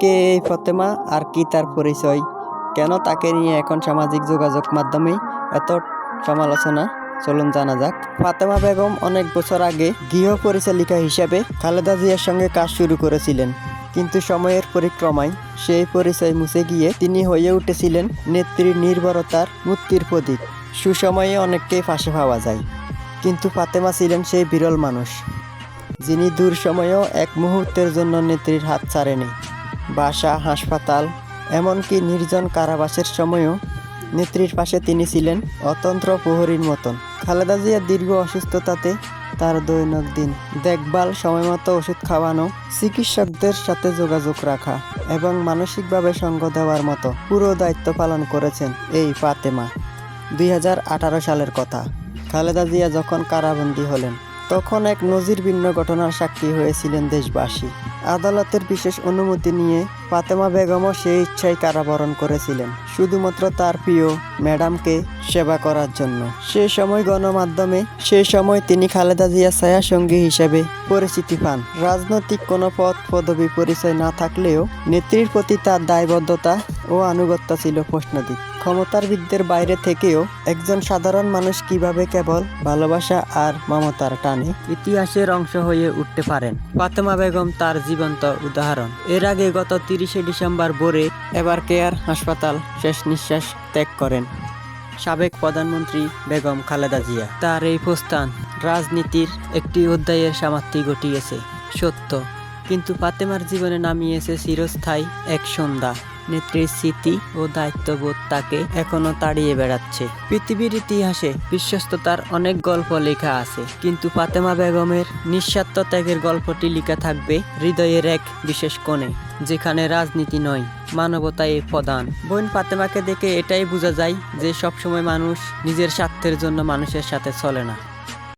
কে এই ফাতেমা আর কি তার পরিচয়? কেন তাকে নিয়ে এখন সামাজিক যোগাযোগ মাধ্যমে এত সমালোচনা? চলুন জানা যাক। ফাতেমা বেগম অনেক বছর আগে গৃহ পরিচালিকা হিসাবে খালেদা জিয়ার সঙ্গে কাজ শুরু করেছিলেন, কিন্তু সময়ের পরিক্রমায় সেই পরিচয় মুছে গিয়ে তিনি হয়ে উঠেছিলেন নেত্রীর নির্ভরতার মুক্তির প্রতীক। সুসময়ে অনেককেই ফাঁসে পাওয়া যায়, কিন্তু ফাতেমা ছিলেন সেই বিরল মানুষ যিনি দূর সময়েও এক মুহূর্তের জন্য নেত্রীর হাত ছাড়েনি। বাসা, হাসপাতাল, এমনকি নির্জন কারাবাসের সময়ও নেত্রীর পাশে তিনি ছিলেন অতন্ত্র প্রহরীর মতন। খালেদা জিয়ার দীর্ঘ অসুস্থতাতে তার দৈনন্দিন দেখভাল, সময়মতো ওষুধ খাওয়ানো, চিকিৎসকদের সাথে যোগাযোগ রাখা এবং মানসিকভাবে সঙ্গ দেওয়ার মতো পুরো দায়িত্ব পালন করেছেন এই ফাতেমা। 2018 সালের কথা। খালেদা জিয়া যখন কারাবন্দী হলেন, তখন এক নজিরবিহীন ঘটনার সাক্ষী হয়েছিলেন দেশবাসী। আদালতের বিশেষ অনুমতি নিয়ে ফাতেমা বেগমও সেই ইচ্ছায় কারাবরণ করেছিলেন, শুধুমাত্র তার প্রিয় ম্যাডামকে সেবা করার জন্য। সেই সময় তিনি খালেদা জিয়া ছায়া সঙ্গী হিসেবে পরিচিতি পান। রাজনৈতিক কোনো পদ পদবি পরিচয় না থাকলেও নেত্রীর প্রতি তার দায়বদ্ধতা ও আনুগত্য ছিল প্রশ্নবিদ্ধ। ক্ষমতার বিদ্যের বাইরে থেকেও একজন সাধারণ মানুষ কিভাবে কেবল ভালোবাসা আর মমতার টানে ইতিহাসের অংশ হয়ে উঠতে পারেন, ফাতেমা বেগম তার জীবন্ত উদাহরণ। এর আগে গত 30 ডিসেম্বর ভোরে এবার কেয়ার হাসপাতাল শেষ নিঃশ্বাস ত্যাগ করেন সাবেক প্রধানমন্ত্রী বেগম খালেদা জিয়া। তার এই প্রস্থান রাজনীতির একটি অধ্যায়ের সমাপ্তি ঘটিয়েছে, সত্য, কিন্তু ফাতেমার জীবনে নামিয়েছে চিরস্থায়ী এক সন্ধ্যা। নেত্রীর স্মৃতি ও দায়িত্ববোধ তাকে এখনো তাড়িয়ে বেড়াচ্ছে। পৃথিবীর ইতিহাসে বিশ্বস্ততার অনেক গল্প লেখা আছে, কিন্তু ফাতেমা বেগমের নিঃস্বার্থ ত্যাগের গল্পটি লেখা থাকবে হৃদয়ের এক বিশেষ কোণে, যেখানে রাজনীতি নয়, মানবতাই প্রধান। বোন ফাতেমাকে দেখে এটাই বোঝা যায় যে সবসময় মানুষ নিজের স্বার্থের জন্য মানুষের সাথে চলে না।